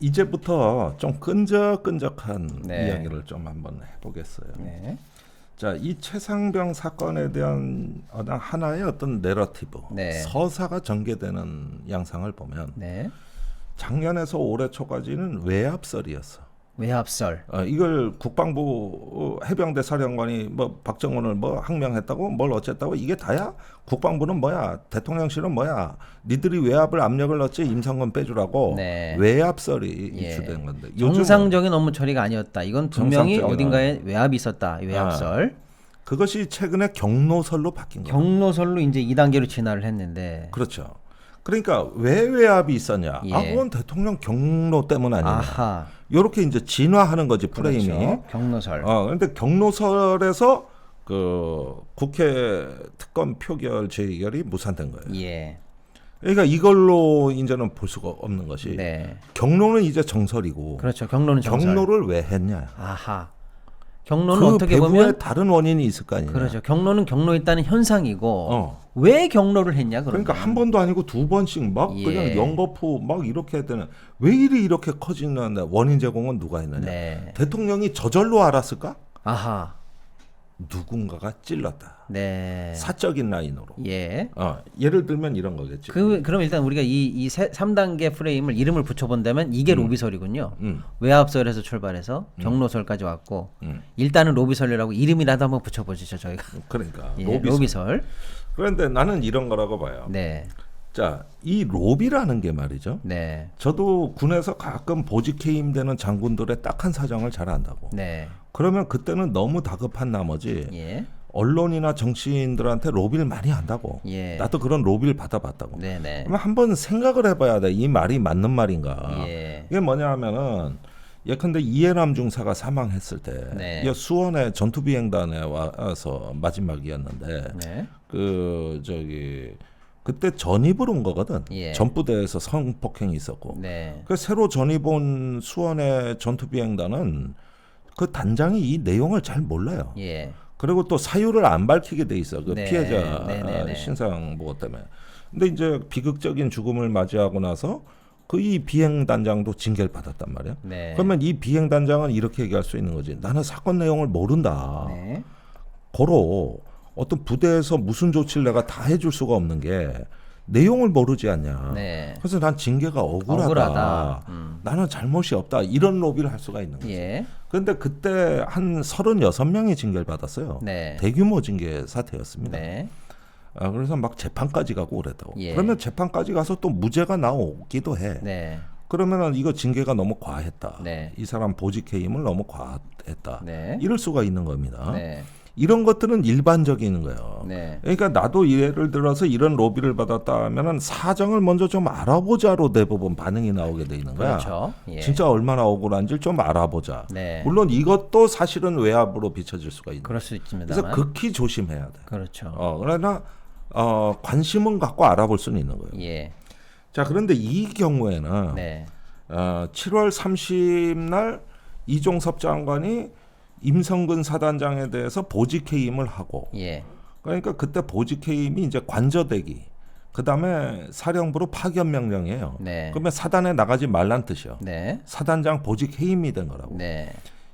이제부터 좀 끈적끈적한 네. 이야기를 좀 한번 해보겠어요. 네. 자, 이 최상병 사건에 대한 하나의 어떤 내러티브, 네. 서사가 전개되는 양상을 보면 네. 작년에서 올해 초까지는 외압설이었어. 외압설. 이걸 국방부 해병대 사령관이 뭐 박정원을 뭐 항명했다고 뭘 어쨌다고 이게 다야? 국방부는 뭐야? 대통령실은 뭐야? 니들이 외압을 압력을 넣지 임성근 빼주라고 네. 외압설이 예. 이슈된 건데 정상적인 업무 처리가 아니었다. 이건 분명히 정상적인 어딘가에 외압이 있었다. 외압설. 그것이 최근에 경로설로 바뀐 거예요. 경로설로 이제 2단계로 진화를 했는데. 그렇죠. 그러니까 왜 외압이 있었냐? 예. 그건 대통령 경로 때문 아니냐? 아하. 이렇게 이제 진화하는 거지 프레임이. 그렇죠. 경로설. 그런데 경로설에서 그 국회 특검 표결 재결이 무산된 거예요. 예. 그러니까 이걸로 이제는 볼 수가 없는 것이 네. 경로는 이제 정설이고 그렇죠. 경로는 정설. 경로를 왜 했냐? 아하. 경로는 그 어떻게 배후에 보면 다른 원인이 있을 거 아니냐? 그렇죠. 경로는 경로에 있다는 현상이고 어. 왜 경로를 했냐 그러면. 그러니까 한 번도 아니고 두 번씩 막 예. 그냥 연거푸 막 이렇게 되는 왜 일이 이렇게 커지는 원인 제공은 누가 했느냐? 네. 대통령이 저절로 알았을까? 아하. 누군가가 찔렀다. 네. 사적인 라인으로. 예. 예를 들면 이런 거겠지. 그럼 일단 우리가 이 3단계 프레임을 이름을 붙여본다면 이게 로비설이군요. 외압설에서 출발해서 경로설까지 왔고 일단은 로비설이라고 이름이라도 한번 붙여보시죠 저희가. 그러니까 예, 로비설. 그런데 나는 이런 거라고 봐요. 네. 자, 이 로비라는 게 말이죠. 네. 저도 군에서 가끔 보직 해임되는 장군들의 딱한 사정을 잘 안다고. 네. 그러면 그때는 너무 다급한 나머지 예. 언론이나 정치인들한테 로비를 많이 한다고. 예. 나도 그런 로비를 받아봤다고. 네네. 그러면 한번 생각을 해봐야 돼. 이 말이 맞는 말인가. 예. 이게 뭐냐 하면은 예컨대 이해남 중사가 사망했을 때 네. 이 수원의 전투비행단에 와서 마지막이었는데 네. 그때 전입을 온 거거든. 예. 전부대에서 성폭행이 있었고. 네. 그 새로 전입 온 수원의 전투비행단은 그 단장이 이 내용을 잘 몰라요. 예. 그리고 또 사유를 안 밝히게 돼 있어. 그 네. 피해자 네네네. 신상 보고 때문에. 근데 이제 비극적인 죽음을 맞이하고 나서 그 이 비행 단장도 징계를 받았단 말이야. 네. 그러면 이 비행 단장은 이렇게 얘기할 수 있는 거지. 나는 사건 내용을 모른다. 네. 고로 어떤 부대에서 무슨 조치를 내가 다 해줄 수가 없는 게 내용을 모르지 않냐. 네. 그래서 난 징계가 억울하다. 나는 잘못이 없다. 이런 로비를 할 수가 있는 거지. 예. 그런데 그때 한 36명이 징계를 받았어요. 네. 대규모 징계 사태였습니다. 네. 그래서 막 재판까지 가고 그랬다고. 예. 그러면 재판까지 가서 또 무죄가 나오기도 해. 네. 그러면은 이거 징계가 너무 과했다. 네. 이 사람 보직 해임을 너무 과했다. 네. 이럴 수가 있는 겁니다. 네. 이런 것들은 일반적인 거예요. 네. 그러니까 나도 예를 들어서 이런 로비를 받았다 하면은 사정을 먼저 좀 알아보자로 대부분 반응이 나오게 돼 있는 거야. 그렇죠. 예. 진짜 얼마나 억울한지를 좀 알아보자. 네. 물론 이것도 사실은 외압으로 비춰질 수가 있는. 그럴 수 있습니다만. 그래서 극히 조심해야 돼. 그렇죠. 그러나 관심은 갖고 알아볼 수는 있는 거예요. 예. 자, 그런데 이 경우에는 네. 7월 30날 이종섭 장관이 임성근 사단장에 대해서 보직 해임을 하고, 예. 그러니까 그때 보직 해임이 이제 관저대기, 그 다음에 사령부로 파견 명령이에요. 네. 그러면 사단에 나가지 말란 뜻이요. 네. 사단장 보직 해임이 된 거라고. 네.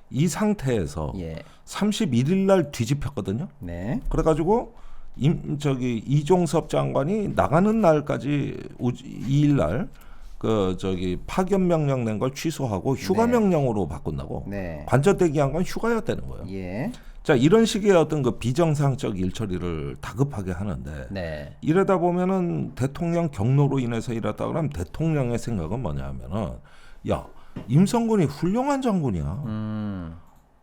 이 상태에서 예. 31일 날 뒤집혔거든요. 네. 그래가지고 이종섭 장관이 나가는 날까지 2일 날 파견 명령 낸 걸 취소하고 휴가 네. 명령으로 바꾼다고. 네. 관저대기한 건 휴가였다는 거예요. 예. 자, 이런 식의 어떤 그 비정상적 일처리를 다급하게 하는데 네. 이러다 보면은 대통령 경로로 인해서 이랬다 그러면 대통령의 생각은 뭐냐면은 야, 임성근이 훌륭한 장군이야.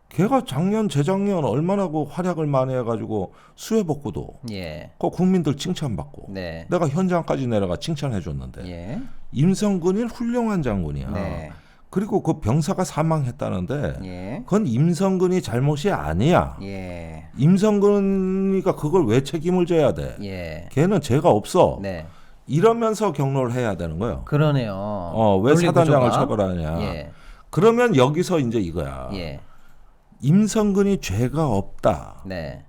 걔가 작년 재작년 얼마나 그 활약을 많이 해가지고 수해복구도 예. 그 국민들 칭찬받고 네. 내가 현장까지 내려가 칭찬해줬는데 예. 임성근이 훌륭한 장군이야. 네. 그리고 그 병사가 사망했다는데 예. 그건 임성근이 잘못이 아니야. 예. 임성근이가 그걸 왜 책임을 져야 돼? 예. 걔는 죄가 없어. 네. 이러면서 경로를 해야 되는 거예요. 그러네요. 왜 논리 사단장을 구조가. 처벌하냐. 예. 그러면 여기서 이제 이거야. 예. 임성근이 죄가 없다. 네.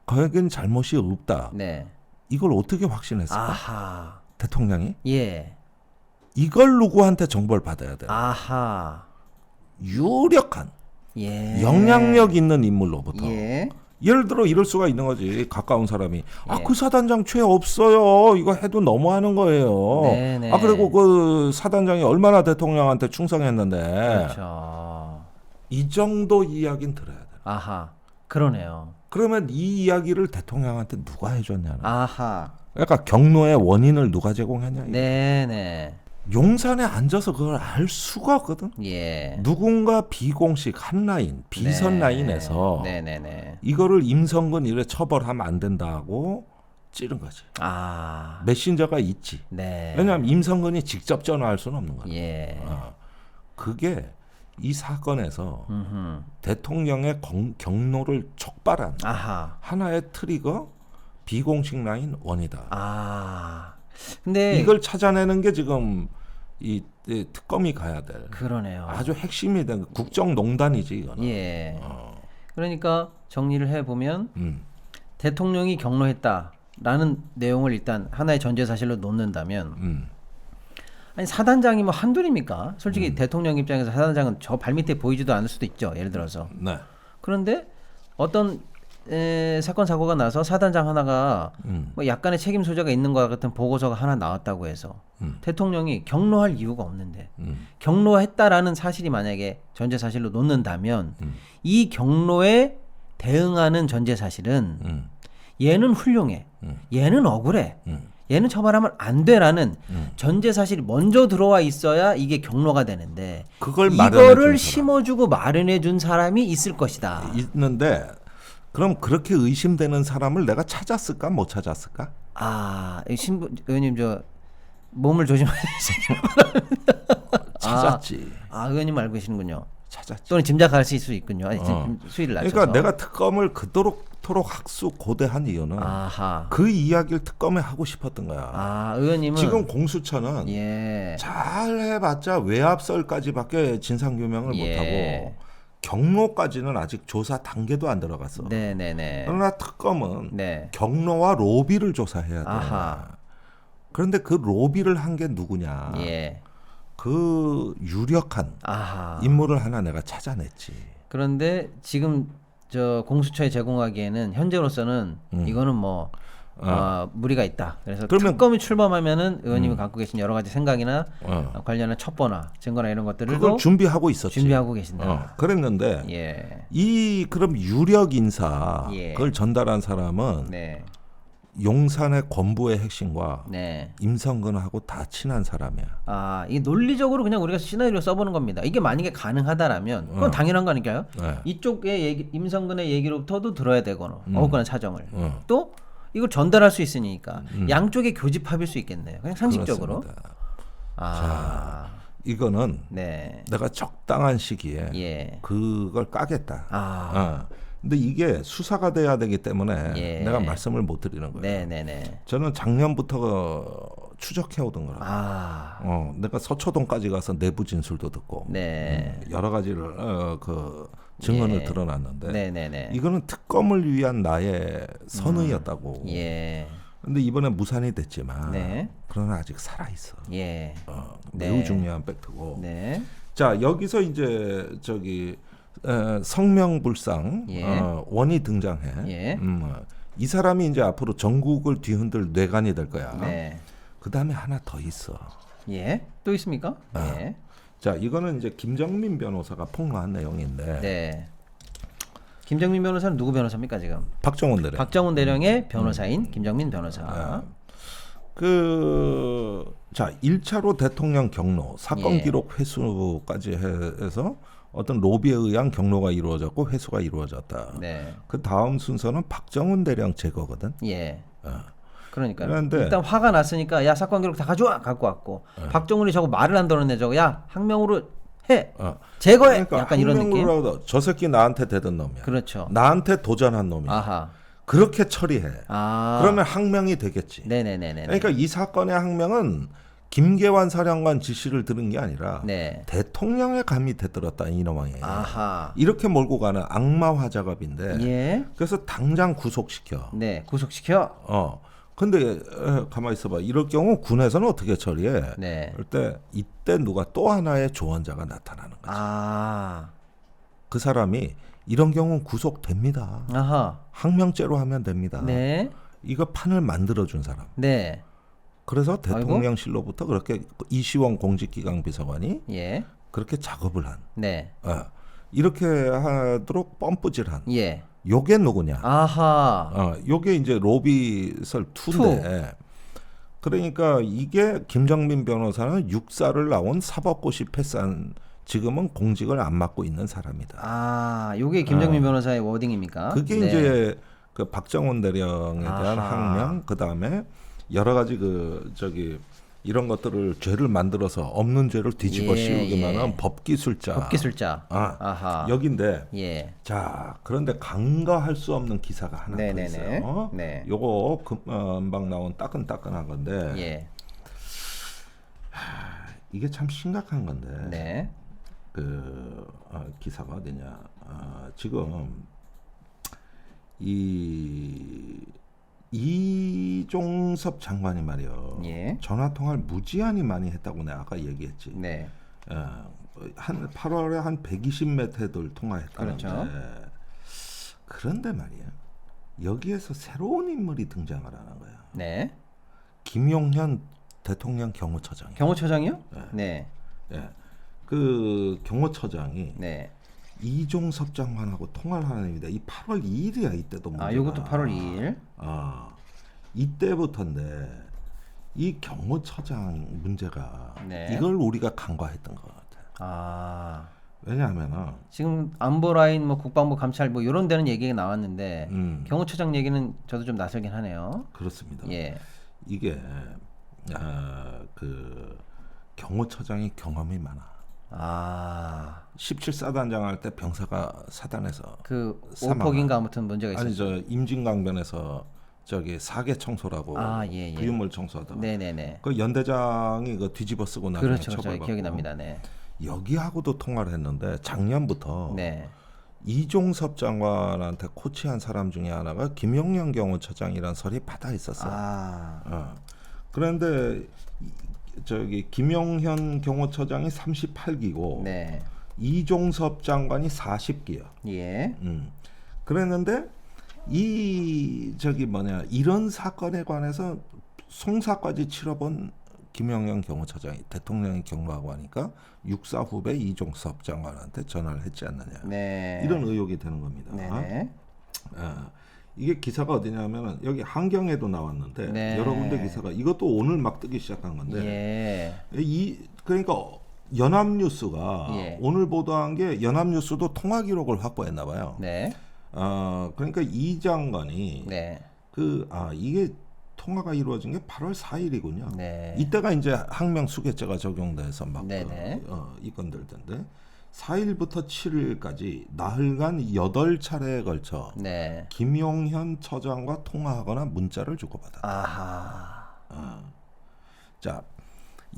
거기엔 잘못이 없다. 네. 이걸 어떻게 확신했을까? 아하. 대통령이? 예. 이걸 누구한테 정보를 받아야 돼? 아하. 유력한 예. 영향력 있는 인물로부터. 예. 예를 들어 이럴 수가 있는 거지. 가까운 사람이 그 사단장 죄 없어요. 이거 해도 너무하는 거예요. 네네. 그리고 그 사단장이 얼마나 대통령한테 충성했는데. 그렇죠. 이 정도 이야기는 들어야 돼. 아하. 그러네요. 그러면 이 이야기를 대통령한테 누가 해줬냐는. 아하. 그러니까 경로의 원인을 누가 제공했냐. 네네. 용산에 앉아서 그걸 알 수가 없거든. 예. 누군가 비공식 한 라인, 비선 네. 라인에서 네네네. 이거를 임성근 이래 처벌하면 안 된다고 찌른 거지. 아. 메신저가 있지. 네. 왜냐하면 임성근이 직접 전화할 수는 없는 거야. 예. 그게 이 사건에서 음흠. 대통령의 경로를 촉발한 아하. 하나의 트리거 비공식 라인 원이다. 아. 근데 이걸 찾아내는 게 지금 이 특검이 가야 될 그러네요. 아주 핵심이 된 국정농단이지 이거는. 예. 그러니까 정리를 해 보면 음. 대통령이 경로했다라는 내용을 일단 하나의 전제 사실로 놓는다면 아니 사단장이 뭐 한둘입니까? 솔직히 대통령 입장에서 사단장은 저 발밑에 보이지도 않을 수도 있죠. 예를 들어서. 네. 그런데 어떤 사건 사고가 나서 사단장 하나가 뭐 약간의 책임 소재가 있는 것 같은 보고서가 하나 나왔다고 해서 대통령이 경로할 이유가 없는데 경로했다라는 사실이 만약에 전제 사실로 놓는다면 이 경로에 대응하는 전제 사실은 얘는 훌륭해, 얘는 억울해, 얘는 처벌하면 안 돼라는 전제 사실이 먼저 들어와 있어야 이게 경로가 되는데 그걸 이거를 심어주고 마련해 준 사람이 있을 것이다. 있는데 그럼 그렇게 의심되는 사람을 내가 찾았을까 못 찾았을까? 신부 의원님 저 몸을 조심하시기 바랍니다. 찾았지. 의원님 알고 계시는군요. 찾았지. 또는 짐작하실 수 있군요. 수위를 낮춰서. 그러니까 내가 특검을 그토록 학수 고대한 이유는 그 이야기를 특검에 하고 싶었던 거야. 의원님은 지금 공수처는 예. 잘 해봤자 외압설까지밖에 진상규명을 못하고 경로까지는 아직 조사 단계도 안 들어갔어. 네네네. 그러나 특검은 경로와 로비를 조사해야 돼. 그런데 그 로비를 한 게 누구냐? 예. 그 유력한 인물을 하나 내가 찾아냈지. 그런데 지금 저 공수처에 제공하기에는 현재로서는 이거는 뭐 무리가 있다. 그래서 특검이 출범하면은 의원님이 갖고 계신 여러 가지 생각이나 관련한 첩보나 증거나 이런 것들을 그걸 준비하고 있었지. 준비하고 계신다. 그랬는데 이 그럼 유력 인사 그걸 전달한 사람은 용산의 권부의 핵심과 임성근하고 다 친한 사람이야. 이 논리적으로 그냥 우리가 시나리오 써보는 겁니다. 이게 만약에 가능하다라면 그건 당연한 거 아닐까요? 이쪽의 얘기, 임성근의 얘기로부터도 들어야 되거나 억울한 사정을 또 이걸 전달할 수 있으니까 양쪽의 교집합일 수 있겠네요. 그냥 상식적으로. 자, 이거는 내가 적당한 시기에 그걸 까겠다. 근데 이게 수사가 돼야 되기 때문에 내가 말씀을 못 드리는 거예요. 저는 작년부터 추적해 오던 거라. 내가 서초동까지 가서 내부 진술도 듣고 여러 가지를 그 증언을 드러났는데 이거는 특검을 위한 나의 선의였다고. 근데 이번에 무산이 됐지만 그러나 아직 살아 있어. 매우 중요한 팩트고. 자, 여기서 이제 저기 성명불상 원이 등장해. 이 사람이 이제 앞으로 전국을 뒤흔들 뇌관이 될 거야. 그 다음에 하나 더 있어. 또 있습니까? 자, 이거는 이제 김정민 변호사가 폭로한 내용인데. 김정민 변호사는 누구 변호사입니까 지금? 박정훈 대령. 박정훈 대령의 변호사인 김정민 변호사. 자, 1차로 대통령 경로 사건 기록 회수까지 해서 어떤 로비에 의한 경로가 이루어졌고 회수가 이루어졌다. 그 다음 순서는 박정훈 대령 제거거든. 그러니까 그런데 일단 화가 났으니까 야 사건 기록 다 가져와 갖고 왔고 박정훈이 저거 말을 안 들었네 저거 야 항명으로 해 제거해 그러니까 약간 이런 느낌. 저 새끼 나한테 대든 놈이야. 그렇죠. 나한테 도전한 놈이야. 그렇게 처리해. 그러면 항명이 되겠지. 그러니까 이 사건의 항명은 김계환 사령관 지시를 들은 게 아니라 대통령의 감히 대들었다 이놈이. 이렇게 몰고 가는 악마 화작업인데. 그래서 당장 구속시켜. 구속시켜. 근데 가만히 있어봐. 이럴 경우 군에서는 어떻게 처리해? 네. 그럴 때 이때 누가 또 하나의 조언자가 나타나는 거지. 아. 그 사람이 이런 경우는 구속됩니다. 아하. 항명죄로 하면 됩니다. 네. 이거 판을 만들어준 사람. 네. 그래서 대통령실로부터 그렇게 이시원 공직기강 비서관이 예. 그렇게 작업을 한. 네. 이렇게 하도록 펌프질한. 예. 요게 누구냐? 아하. 요게 이제 로비설 2인데. 그러니까 이게 김정민 변호사는 육사를 나온 사법고시 패스한 지금은 공직을 안 맡고 있는 사람이다. 아, 요게 김정민 변호사의 워딩입니까? 그게 네. 이제 그 박정훈 대령에 대한 아하. 항명, 그 다음에 여러 가지 이런 것들을 죄를 만들어서 없는 죄를 뒤집어 씌우기만한 법기술자. 법기술자. 아하. 여긴데. 예. 자, 그런데 간과할 수 없는 기사가 하나 더 네네네. 있어요. 네. 요거 금방 나온 따끈따끈한 건데. 예. 이게 참 심각한 건데. 네. 기사가 어디냐? 지금 이종섭 장관이 말이요. 예. 전화 통화를 무지한히 많이 했다고 내가 아까 얘기했지. 네. 한 8월에 한 120몇 회들 통화했다는데. 그렇죠. 그런데 말이야. 여기에서 새로운 인물이 등장을 하는 거야. 네. 김용현 대통령 경호처장. 경호처장이요? 네. 예. 그 경호처장이 네. 이종섭 장관하고 통화를 하는 입니다. 이 8월 2일이야 이때도 문제가. 요것도 8월 2일. 이때부터인데 이 경호처장 문제가 네. 이걸 우리가 간과했던 것 같아. 왜냐하면은 지금 안보 라인, 뭐 국방부, 감찰 뭐 이런 데는 얘기가 나왔는데 경호처장 얘기는 저도 좀 낯설긴 하네요. 그렇습니다. 예. 이게 그 경호처장이 경험이 많아. 17사단장 할 때 병사가 사단에서 그 사망한. 오폭인가 아무튼 문제가 있었죠. 아니 저 임진강변에서 사계 청소라고 예. 부유물 청소하다가 네네네. 그 연대장이 그 뒤집어 쓰고 나서 그렇죠. 처벌받고 기억이 납니다. 네. 여기하고도 통화를 했는데 작년부터 네. 이종섭 장관한테 코치한 사람 중에 하나가 김용현 경호처장이라는 설이 받아 있었어. 그런데 김용현 경호처장이 38기고 네. 이종섭 장관이 40기야. 예. 그랬는데 이런 사건에 관해서 송사까지 치러본 김용현 경호처장이 대통령이 경고하고 하니까 육사 후배 이종섭 장관한테 전화를 했지 않느냐. 네. 이런 의혹이 되는 겁니다. 네네. 이게 기사가 어디냐면은 여기 한경에도 나왔는데 네. 여러 군데 기사가 이것도 오늘 막 뜨기 시작한 건데 예. 그러니까 연합뉴스가 예. 오늘 보도한 게 연합뉴스도 통화 기록을 확보했나 봐요. 네. 그러니까 이 장관이 네. 이게 통화가 이루어진 게 8월 4일이군요. 네. 이때가 이제 항명 수괴죄가 적용돼서 막 네네. 이건들 텐데 4일부터 7일까지 나흘간 8차례에 걸쳐 네. 김용현 처장과 통화하거나 문자를 주고받았다. 자,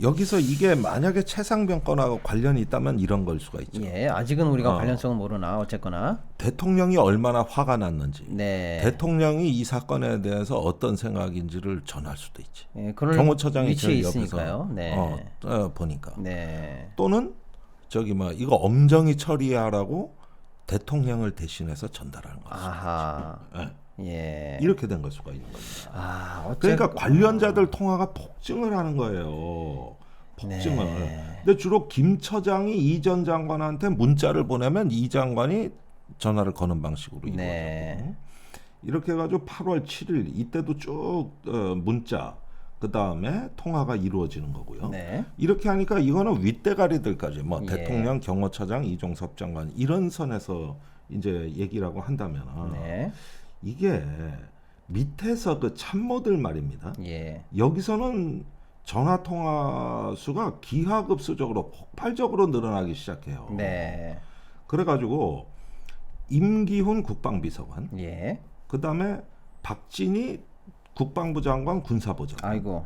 여기서 이게 만약에 최상병 건하고 관련이 있다면 이런 걸 수가 있죠. 예. 아직은 우리가 관련성은 모르나 어쨌거나. 대통령이 얼마나 화가 났는지, 네. 대통령이 이 사건에 대해서 어떤 생각인지를 전할 수도 있지. 예, 그럴 경호처장이 위치에 저희 있으니까요. 옆에서 네. 보니까. 네. 또는 이거 엄정히 처리하라고 대통령을 대신해서 전달하는 거죠. 예. 이렇게 된 걸 수가 있는 겁니다. 그러니까 관련자들 통화가 폭증을 하는 거예요. 폭증을. 네. 근데 주로 김 처장이 이 전 장관한테 문자를 보내면 이 장관이 전화를 거는 방식으로 이루어졌고 네. 이렇게 해가지고 8월 7일 이때도 쭉 문자 그 다음에 통화가 이루어지는 거고요. 네. 이렇게 하니까 이거는 윗대가리들까지 예. 대통령, 경호처장, 이종섭 장관 이런 선에서 이제 얘기라고 한다면 네. 이게 밑에서 그 참모들 말입니다. 예. 여기서는 전화 통화 수가 기하급수적으로 폭발적으로 늘어나기 시작해요. 네. 그래가지고 임기훈 국방비서관, 예. 그 다음에 박진희 국방부 장관 군사보좌관, 아이고.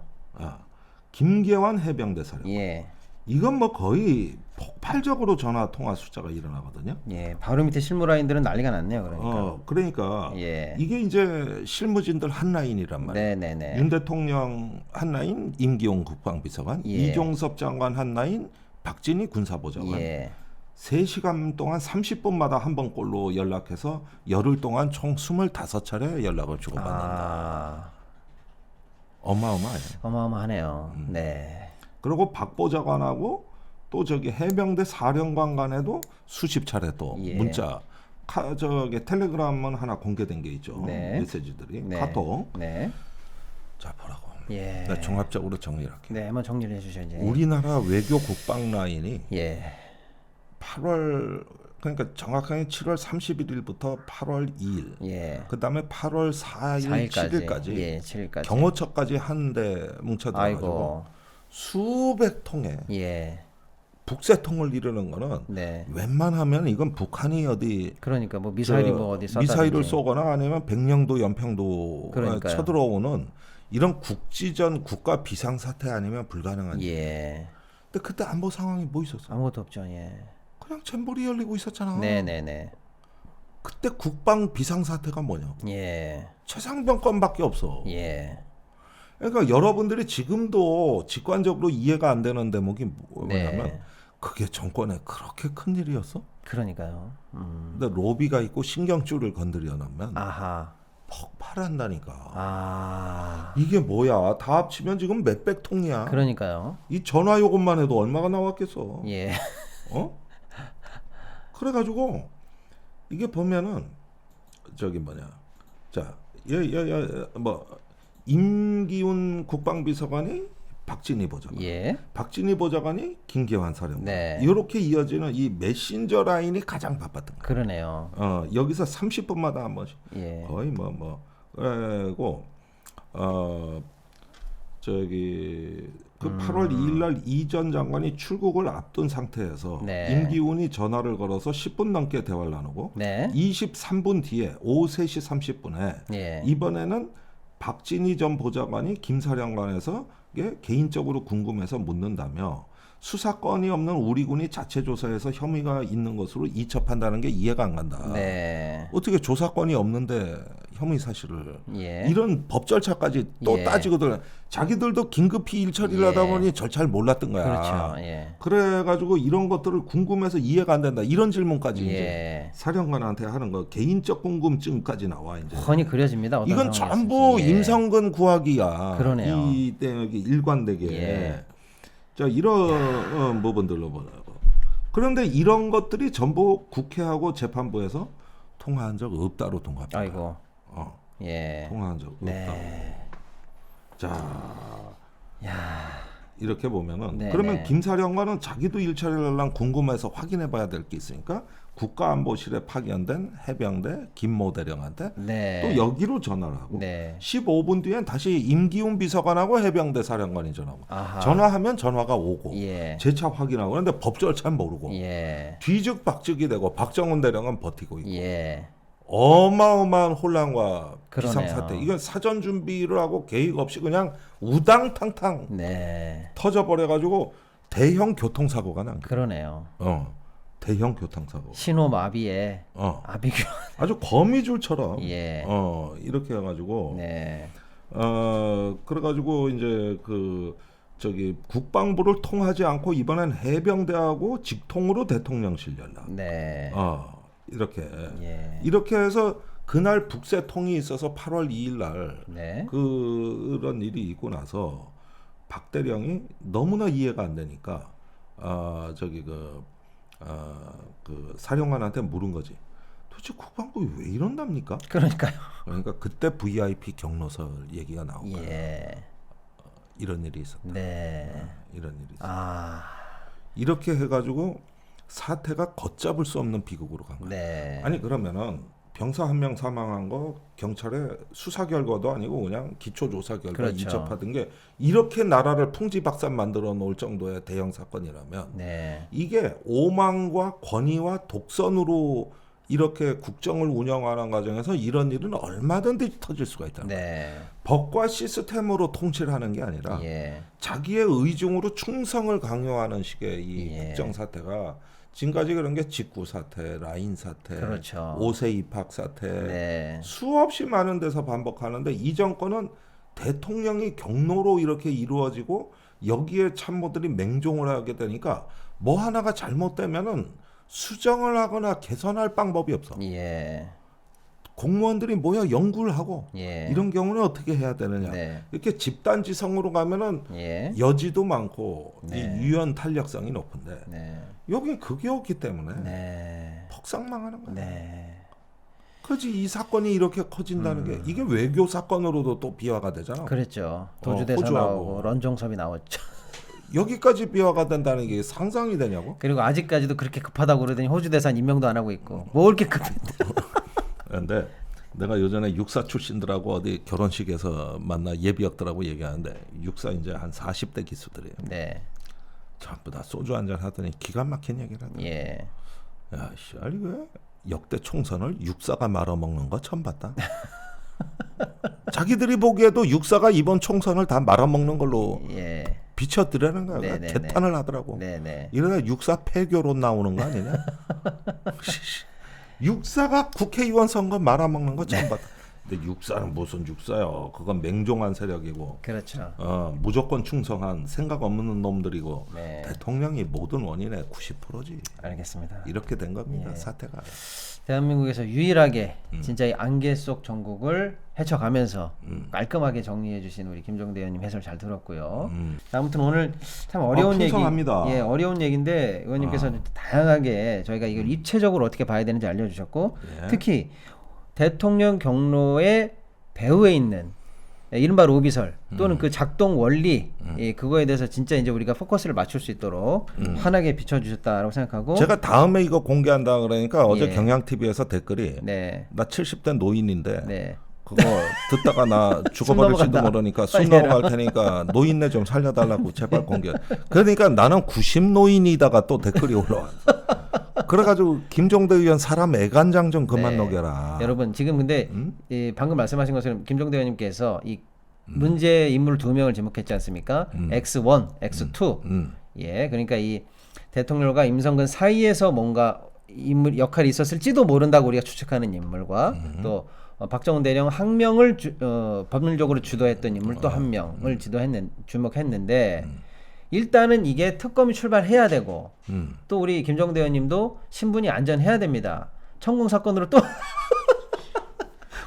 김계환 해병대 사령관, 예. 이건 뭐 거의 폭발적으로 전화 통화 숫자가 일어나거든요. 예, 바로 밑에 실무 라인들은 난리가 났네요. 그러니까. 그러니까 예. 이게 이제 실무진들 한 라인이란 말이에요. 네네네. 윤 대통령 한 라인, 임기용 국방비서관, 예. 이종섭 장관 한 라인, 박진희 군사보좌관. 예. 3시간 동안 30분마다 한 번 꼴로 연락해서 열흘 동안 총 25차례 연락을 주고받는다. 어마어마해요. 어마어마하네요. 네. 그리고 박 보좌관하고 또 저기 해병대 사령관 간에도 수십 차례 또 예. 문자, 저기 텔레그램은 하나 공개된 게 있죠. 네. 메시지들이 네. 카톡. 네. 자 보라고. 예. 네, 종합적으로 정리할게. 네, 한번 정리를 해주셔야지. 우리나라 외교 국방 라인이 예. 8월 그러니까 정확하게 7월 31일부터 8월 2일. 예. 그다음에 8월 4일, 7일까지 예, 7일까지. 경호처까지 한데 뭉쳐들어가지고 아이고. 수백 통의 예. 북새통을 이루는 거는 네. 웬만하면 이건 북한이 어디 그러니까 뭐 미사일이 뭐 어디 쐈다든지. 미사일을 쏘거나 아니면 백령도 연평도 그러니까요. 쳐들어오는 이런 국지전 국가 비상사태 아니면 불가능한. 예. 근데 그때 안보 상황이 뭐 있었어? 아무것도 없죠. 예. 그냥 잼버리 열리고 있었잖아. 네네네. 그때 국방 비상사태가 뭐냐고. 예. 최상병 건밖에 없어. 예. 그러니까 여러분들이 지금도 직관적으로 이해가 안 되는 대목이 뭐냐면 네. 그게 정권에 그렇게 큰 일이었어? 그러니까요. 근데 로비가 있고 신경줄을 건드려놓으면 아하. 폭발한다니까. 아. 이게 뭐야? 다 합치면 지금 몇백 통이야. 그러니까요. 이 전화 요금만 해도 얼마가 나왔겠어? 예. 어? 그래가지고 이게 보면은 저기 뭐냐? 자, 뭐 임기훈 국방비서관이 박진희 보좌관, 예. 박진희 보좌관이 김기환 사령관. 네. 이렇게 이어지는 이 메신저 라인이 가장 바빴던 거야. 그러네요. 여기서 30분마다 한 번씩. 예. 거의 그리고 저기 그 8월 2일 날 이 전 장관이 출국을 앞둔 상태에서 네. 임기훈이 전화를 걸어서 10분 넘게 대화를 나누고 네. 23분 뒤에 오후 3시 30분에 예. 이번에는 박진희 전 보좌관이 김 사령관에서 개인적으로 궁금해서 묻는다며 수사권이 없는 우리 군이 자체 조사해서 혐의가 있는 것으로 이첩한다는 게 이해가 안 간다. 네. 어떻게 조사권이 없는데 혐의 사실을 예. 이런 법 절차까지 또 예. 따지고들 자기들도 긴급히 일 처리를 예. 하다 보니 절차를 몰랐던 거야. 그렇죠. 예. 그래가지고 이런 것들을 궁금해서 이해가 안 된다. 이런 질문까지 이제 예. 사령관한테 하는 거 개인적 궁금증까지 나와 이제. 뻔히 그려집니다. 어떤 이건 상황이었을지. 전부 예. 임성근 구하기야. 그러네요. 이때 여기 일관되게. 예. 자 이런 부분들로 보라고. 그런데 이런 것들이 전부 국회하고 재판부에서 통화한 적 없다로 통합니다. 아이고. 예. 통화한 적 없다. 네. 자 야. 이렇게 보면은 네, 그러면 네. 김 사령관은 자기도 일처리를 하려면 궁금해서 확인해봐야 될 게 있으니까 국가안보실에 파견된 해병대 김모 대령한테 네. 또 여기로 전화를 하고 네. 15분 뒤엔 다시 임기훈 비서관하고 해병대 사령관이 전화하고 아하. 전화하면 전화가 오고 예. 재차 확인하고 그런데 법 절차는 모르고 예. 뒤죽박죽이 되고 박정훈 대령은 버티고 있고 예. 어마어마한 혼란과 그러네요. 비상사태. 이건 사전 준비를 하고 계획 없이 그냥 우당탕탕 네. 터져버려가지고 대형 교통사고가 난 거야. 그러네요. 대형 교통사고. 신호 마비에 아비규. 아주 거미줄처럼 예. 이렇게 해가지고 네. 그래가지고 이제 저기 국방부를 통하지 않고 이번엔 해병대하고 직통으로 대통령실 연락. 네. 이렇게 예. 이렇게 해서 그날 북새통이 있어서 8월 2일 날 네. 그런 일이 있고 나서 박 대령이 너무나 이해가 안 되니까 저기 그 사령관한테 물은 거지. 도대체 국방부 왜 이런답니까? 그러니까요. 그러니까 그때 VIP 경로설 얘기가 나온 거야. 예. 이런 일이 있었다. 네. 이런 일이 있었다. 아. 이렇게 해가지고 사태가 걷잡을 수 없는 비극으로 간 거야. 네. 아니 그러면은 병사 한 명 사망한 거 경찰의 수사 결과도 아니고 그냥 기초 조사 결과 그렇죠. 이첩하던 게 이렇게 나라를 풍지박산 만들어 놓을 정도의 대형 사건이라면 네. 이게 오만과 권위와 독선으로 이렇게 국정을 운영하는 과정에서 이런 일은 얼마든지 터질 수가 있다. 네. 법과 시스템으로 통치를 하는 게 아니라 예. 자기의 의중으로 충성을 강요하는 식의 이 예. 국정 사태가 지금까지 그런 게 직구 사태, 라인 사태, 그렇죠. 5세 입학 사태 네. 수없이 많은 데서 반복하는데 이 정권은 대통령이 경로로 이렇게 이루어지고 여기에 참모들이 맹종을 하게 되니까 뭐 하나가 잘못되면은 수정을 하거나 개선할 방법이 없어. 예. 공무원들이 모여 연구를 하고 예. 이런 경우는 어떻게 해야 되느냐. 네. 이렇게 집단지성으로 가면은 예. 여지도 많고 네. 이 유연 탄력성이 높은데 네. 여기 그게 없기 때문에 네. 퍽상망하는 거야. 네. 그지 이 사건이 이렇게 커진다는 게 이게 외교 사건으로도 또 비화가 되잖아. 그랬죠. 도주대사 호주하고. 나오고 런종섭이 나왔죠. 여기까지 비화가 된다는 게 상상이 되냐고? 그리고 아직까지도 그렇게 급하다고 그러더니 호주 대사는 임명도 안 하고 있고 뭐 이렇게 급해? 근데 내가 예전에 육사 출신들하고 어디 결혼식에서 만나 예비역들하고 얘기하는데 육사 이제 한 40대 기수들이에요. 네. 전부 다 소주 한잔 하더니 기가 막힌 얘기를 하더라. 예. 야, 씨, 아니 왜 역대 총선을 육사가 말아먹는 거 처음 봤다. 자기들이 보기에도 육사가 이번 총선을 다 말아먹는 걸로 예. 비춰드리는 거야. 네네네. 개탄을 하더라고. 네네. 이러다 육사 폐교론 나오는 거 아니냐? 육사가 국회의원 선거 말아먹는 거 처음 봤다. 근데 육사는 무슨 육사요? 그건 맹종한 세력이고, 그렇죠. 무조건 충성한 생각 없는 놈들이고, 네. 대통령이 모든 원인의 90%지. 알겠습니다. 이렇게 된 겁니다. 예. 사태가. 대한민국에서 유일하게 진짜 이 안개 속 전국을 헤쳐가면서 깔끔하게 정리해 주신 우리 김종대 의원님 해설 잘 들었고요. 아무튼 오늘 참 어려운 얘기, 풍성합니다. 예, 어려운 얘기인데 의원님께서 다양하게 저희가 이걸 입체적으로 어떻게 봐야 되는지 알려주셨고, 예. 특히 대통령 경로의 배후에 있는 이른바 로비설 또는 그 작동 원리, 예, 그거에 대해서 진짜 이제 우리가 포커스를 맞출 수 있도록 환하게 비춰주셨다라고 생각하고, 제가 다음에 이거 공개한다 그러니까 어제 예. 경향TV에서 댓글이 네, 나 70대 노인인데 네. 그거 듣다가 나 죽어버릴지도 넘어간다. 모르니까 숨 빨리 넘어갈 테니까 노인네 좀 살려달라고 제발 공개. 그러니까 나는 90노인이다가 또 댓글이 올라왔어. 그래가지고 김종대 의원 사람 애간장 좀 그만 네. 녹여라. 여러분 지금 근데 이 방금 말씀하신 것처럼 김종대 의원님께서 이 문제 인물 2명을 지목했지 않습니까? X1, X2. 예, 그러니까 이 대통령과 임성근 사이에서 뭔가 인물 역할이 있었을지도 모른다고 우리가 추측하는 인물과 또 박정훈 대령 항명을 법률적으로 주도했던 인물 또 한 명을 주목했는데 일단은 이게 특검이 출발해야 되고 또 우리 김종대 의원님도 신분이 안전해야 됩니다. 천공 사건으로 또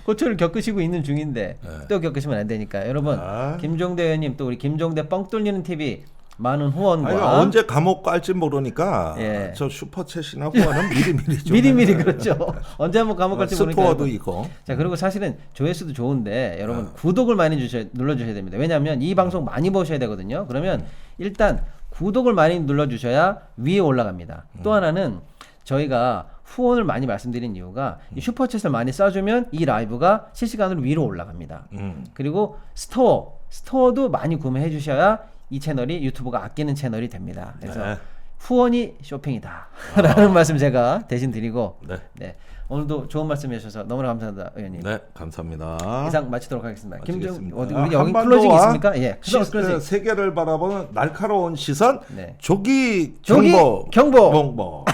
고초를 겪으시고 있는 중인데 또 겪으시면 안 되니까 여러분 김종대 의원님 또 우리 김종대 뻥 뚫리는 TV 많은 후원과 아니, 언제 감옥 갈지 모르니까 예. 저 슈퍼챗이나 후원은 미리미리 좀 미리미리 그렇죠. 언제 한번 감옥 갈지 모르니까. 스토어도 여러분. 있고. 자, 그리고 사실은 조회수도 좋은데 여러분 구독을 많이 눌러주셔야 됩니다. 왜냐하면 이 방송 많이 보셔야 되거든요. 그러면 일단 구독을 많이 눌러주셔야 위에 올라갑니다. 또 하나는 저희가 후원을 많이 말씀드린 이유가 이 슈퍼챗을 많이 써주면 이 라이브가 실시간으로 위로 올라갑니다. 그리고 스토어도 많이 구매해 주셔야 이 채널이 유튜브가 아끼는 채널이 됩니다. 그래서 네. 후원이 쇼핑이다 라는 말씀 제가 대신 드리고 네. 네. 오늘도 좋은 말씀 해주셔서 너무나 감사합니다, 의원님. 네, 감사합니다. 이상 마치도록 하겠습니다. 마치겠습니다. 우리 여기 한반도와 클로징 있습니까? 예. 클로징. 세계를 바라보는 날카로운 시선. 네. 조기 조기 경보. 경보. 경보.